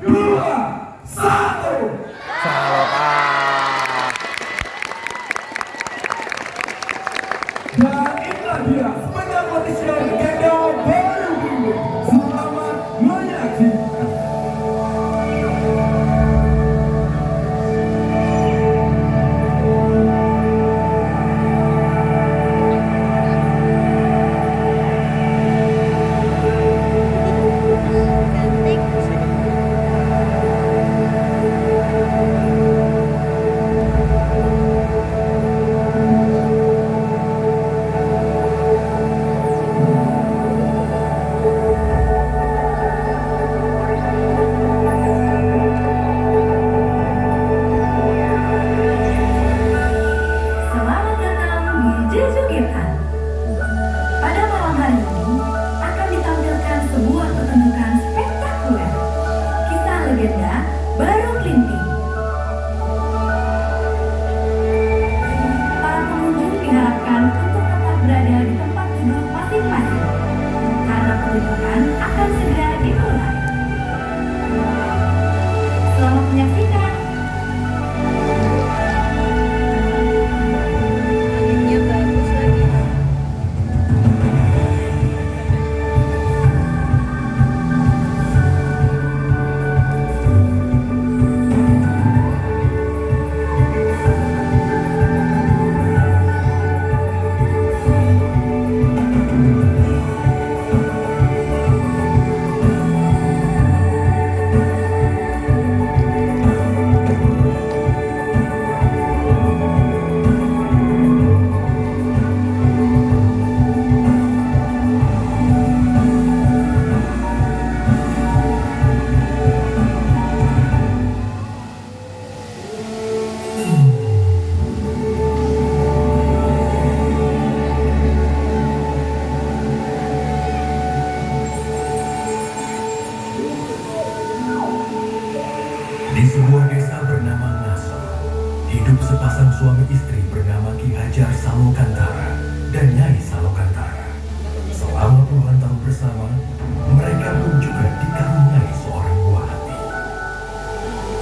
dua, satu. Salokan. Dan inilah dia sepanjang audition legenda baru ini. Selamat menyaksikan. Selamat datang di Jejogetan. Pada malam hari ini akan ditampilkan sebuah pertunjukan spektakuler. Kisah legenda Baru Kelinting. Para pengunjung diharapkan untuk tetap berada di tempat duduk masing-masing karena pertunjukan akan segera dimulai. Selamat menyaksikan. Anginnya bagus lagi. Di sebuah desa bernama Ngaso, hidup sepasang suami istri bernama Ki Hajar Salokantara dan Nyai Salokantara. Selama puluhan tahun bersama, mereka pun juga dikaruniai seorang buah hati.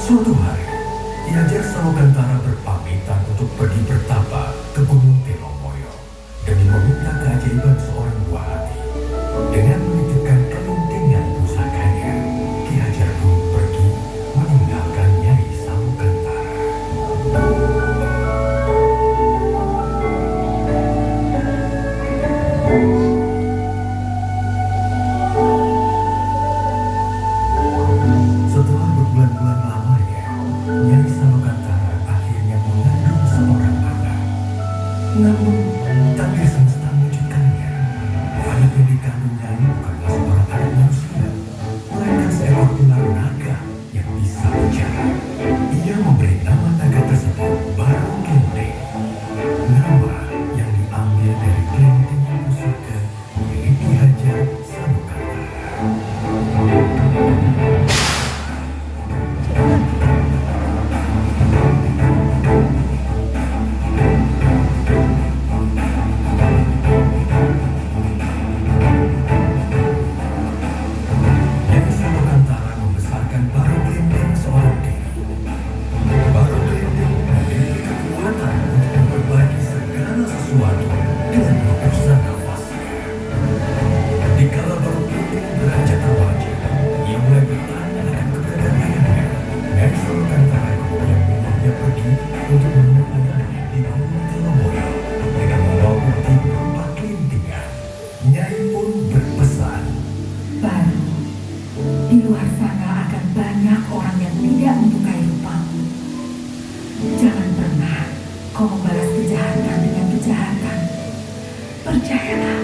Suatu hari, Ki Hajar Salokantara berpamitan untuk pergi bertapa ke Gunung Telomoyo demi meminta keajaiban seorang buah hati. Dengan menitipkan keluntingan pusakanya, Ki Hajar pun pergi meninggalkan Nyai Salokantara. Setelah berbulan-bulan lamanya, Nyai Salokantara akhirnya mengandung seorang anak. Namun, takdir semesta mengejutkannya. Anak yang dikandung Nyai bukanlah seorang anak manusia, melainkan seekor ular naga yang bisa bicara. Ia memberi nama naga tersebut Baru Kelinting, nama yang diambil dari kelintingan pusaka milik Ki Hajar Salokantara. Nyai Salokantara membesarkan Baru Kelinting seorang diri. Baru Kelinting memiliki kekuatan untuk memperbaiki segala sesuatu dengan hembusan nafasnya. Dikala Baru Kelinting beranjak remaja, ia mulai bertanya akan keberadaan ayahnya. Nyai Salokantara kemudian membawa pergi untuk menemui ayahnya di Gunung Telomoyo dengan membawa bukti berupa kelintingan. Nyai pun berpesan, Baru, di luar sana akan banyak orang yang tidak menyukai rupamu. Jangan pernah kau membalas kejahatan dengan kejahatan. Percayalah,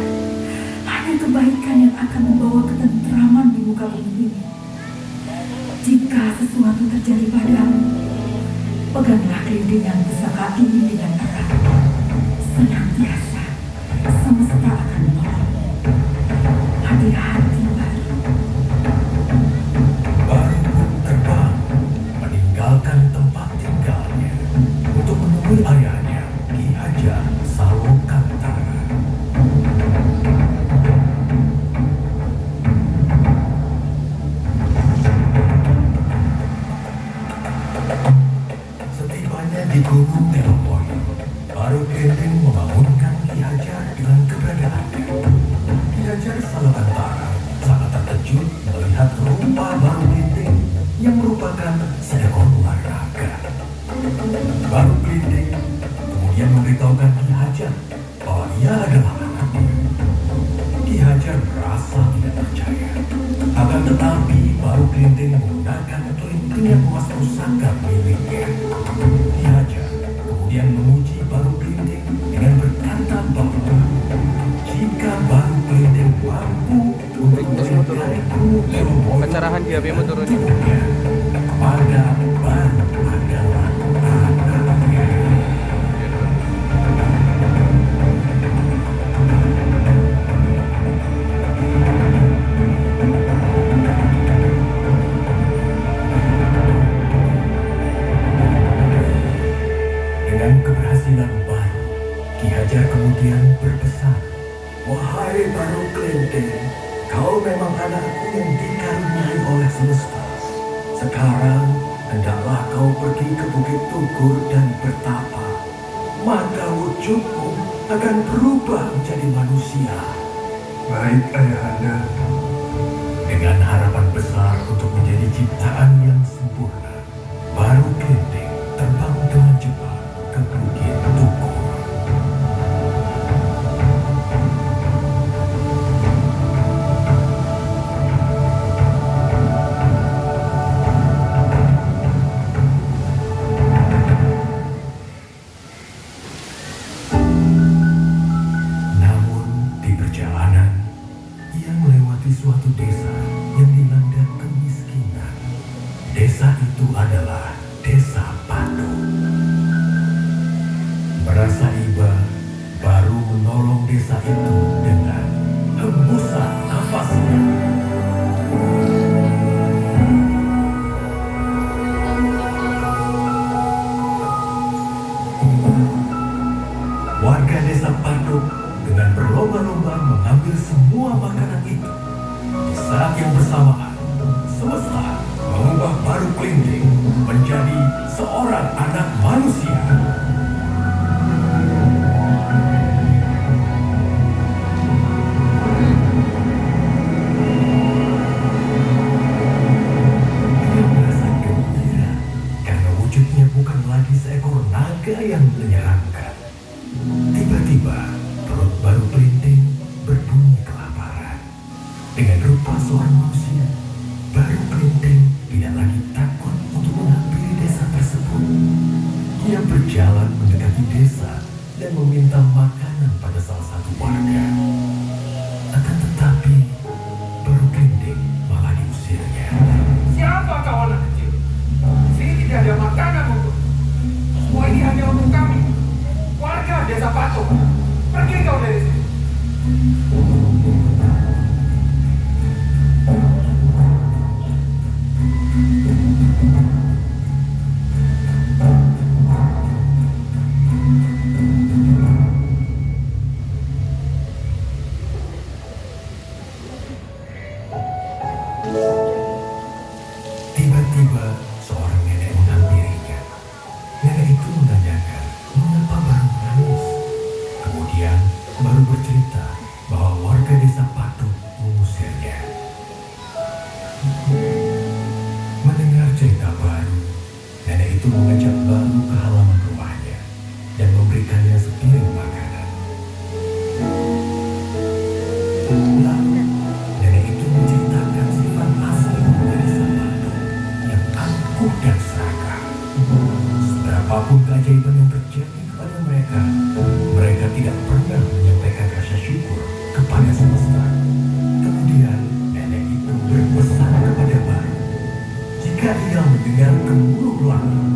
hanya kebaikan yang akan membawa ketentraman di muka bumi ini. Jika sesuatu terjadi padamu, peganglah kelintingan pusaka ini dengan erat. Senantiasa, semesta akan menolong. Hati-hati, Baru. Baru pun terbang meninggalkan tempat tinggalnya untuk menemui ayahnya Ki Hajar Salokantara. Gunung Telopoyo, Baru Kelenteng membangunkan Ki Hajar dengan keberadaannya. Ki Hajar Salokantara sangat terkejut melihat rupa Baru Kelenteng yang merupakan seekor ular naga. Baru Kelenteng kemudian memberitahukan Ki Hajar bahwa ia adalah anaknya. Ki Hajar merasa tidak percaya. Akan tetapi Baru Kelenteng menggunakan kelinting emas pusaka miliknya. Ki Hajar kemudian memuji Baru Kelenteng dengan berkata bahwa jika Baru Kelenteng mampu untuk melingkari Gunung Telopoyo Pencerahan di HP-mu turunin. maka Baru adalah anaknya. Dengan keberhasilan Baru, Ki Hajar kemudian berpesan, "Wahai Baru Kelenteng, kau memang anakku yang dikaruniai oleh semesta. Sekarang, hendaklah kau pergi ke Bukit Tugur dan bertapa. Maka wujudmu akan berubah menjadi manusia." Baik, Ayahanda. Dengan harapan besar untuk menjadi ciptaan yang sempurna, Baru Kelenteng terbang dengan cepat ke Bukit Tugur. Namun di perjalanan, ia melewati suatu desa yang dilanda kemiskinan. Desa itu adalah Desa Patu. Merasa iba, Baru menolong desa itu dengan hembusan nafasnya. Warga desa Patuk dengan berlomba-lomba mengambil semua makanan itu. Di saat yang bersamaan, semesta mengubah Baru Kelenteng menjadi seorang anak manusia. Dia merasa gembira karena wujudnya bukan lagi seekor naga yang menyeramkan. Tiba-tiba, perut Baru Kelenteng berbunyi kelaparan. Dengan rupa seorang manusia, Baru Kelenteng tidak lagi takut untuk menghampiri desa tersebut. Ia berjalan mendekati desa dan meminta makanan pada salah satu warga. Akan tetapi, Baru Kelenteng malah diusirnya. Siapa kau anak kecil? Sini tidak ada makanan untuk. Semua ini hanya untuk kami. Warga desa Patung. Pergi kau dari sini. Tiba-tiba, seorang nenek menghampirinya. Nenek itu menanyakan mengapa Baru menangis. Kemudian, Baru bercerita bahwa warga desa Patuk mengusirnya. Mendengar cerita Baru, nenek itu mengajak Baru ke halaman rumahnya dan memberikannya sepiring makanan. Lalu, nenek itu menceritakan sifat asli warga desa Patuk yang angkuh dan serakah. Seberapapun keajaiban yang terjadi kepada mereka, mereka tidak pernah menyampaikan rasa syukur kepada semesta. Kemudian, nenek itu berpesan kepada Baru, jika ia mendengar gemuruh langit,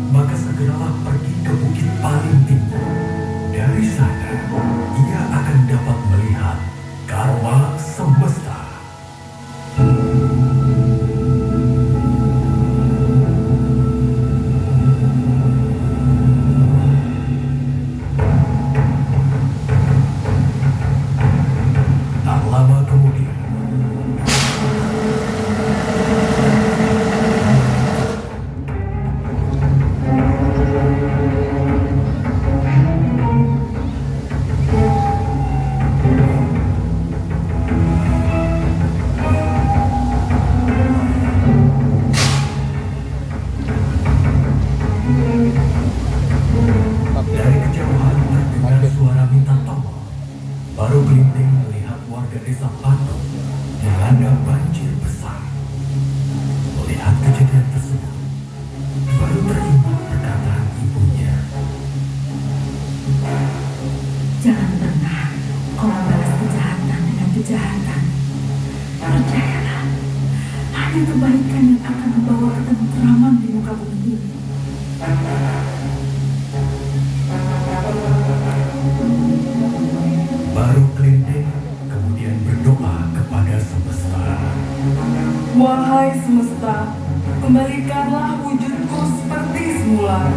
maka segeralah pergi ke bukit paling tinggi. Dari sana, ia akan dapat melihat karma semesta. Tak lama kemudian, Kembalikanlah wujudku seperti semula.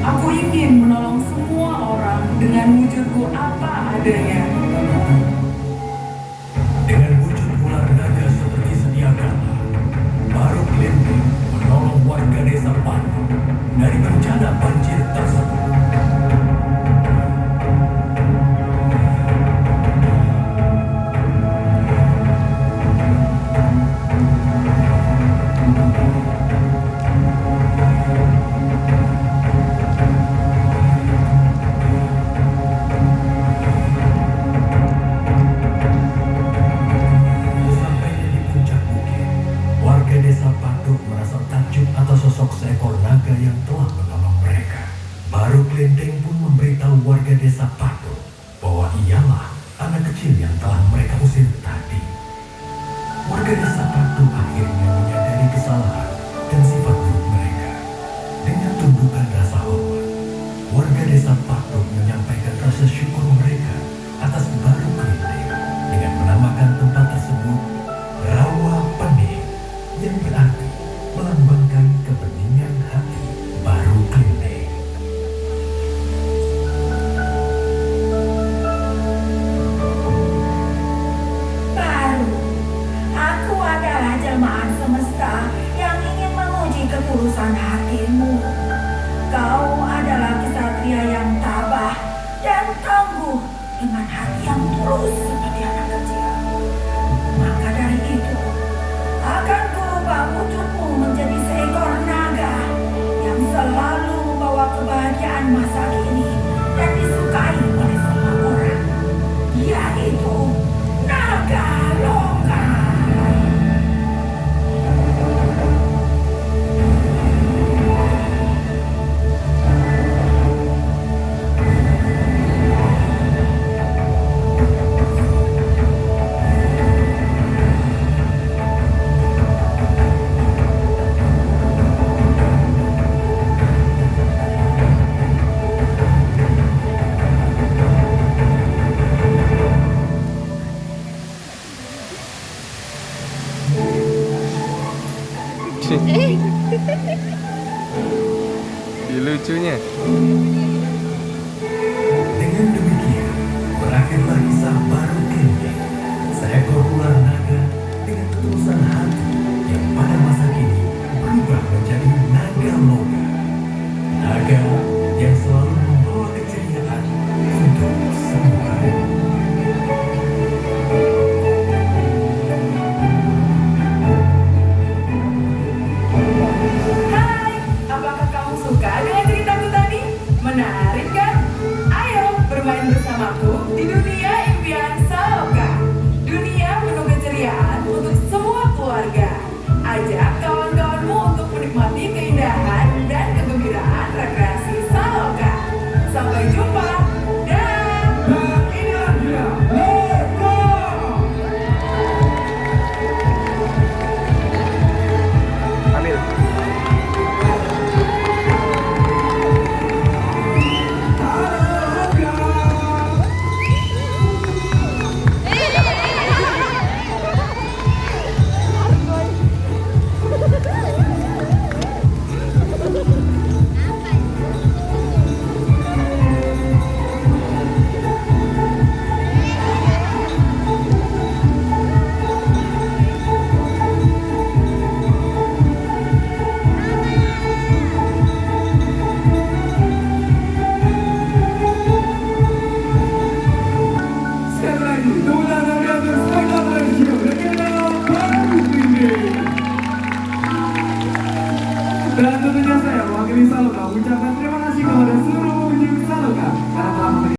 Aku ingin menolong semua orang dengan wujudku apa adanya. Dengan wujud ular naga seperti sedia kala, Baruk Linding menolong warga desa Patok dari bencana banjir tersebut. Sampainya di puncak bukit, warga desa Patok merasa takjub atas sosok seekor naga yang telah menolong mereka. Baruk Linding pun memberitahu warga desa Patok bahwa ialah anak kecil yang telah mereka usir tadi. Warga desa Patok akhirnya menyadari kesalahan dan sifat buruk mereka. Dengan tundukan rasa hormat, warga desa Patok menyampaikan rasa syukur mereka atas Baruk Linding dengan menamakan tempat tersebut Rawa Pening, yang berarti melambangkan kebeningan hati Baruk Linding. Baru, aku adalah jelmaan semesta yang ingin menguji ketulusan hatimu. Kau adalah kesatria yang tabah dan tangguh dengan hati yang tulus seperti anak kecil. Maka dari itu, akan kurubah wujudmu menjadi seekor naga yang selalu membawa kebahagiaan masa kini dan disukai oleh semua orang, yaitu naga loka. Di lucunya. Dengan demikian, berakhirlah kisah Baruk Linding, seekor ular naga dengan ketulusan hati yang pada masa kini berubah menjadi naga loka. Naga yang selalu membawa keceriaan untuk semua. Hai, apakah kamu suka dengan ceritaku tadi? Menarik kan? Ayo bermain bersamaku di dunia impian Saloka. Dunia penuh keceriaan untuk semua keluarga. Ajak kawan-kawanmu untuk menikmati keindahan dan kegembiraan rekreasi Saloka. Sampai jumpa. Dah. Inilah dia, Loka! Ambil. Sekali lagi, tepuk tangan di atas tangan Malaysia. Bagaimana Baruk Linding? Dan tentunya saya, mewakili Saloka, ucapkan terima kasih kepada seluruh pengunjung Saloka karena telah memberi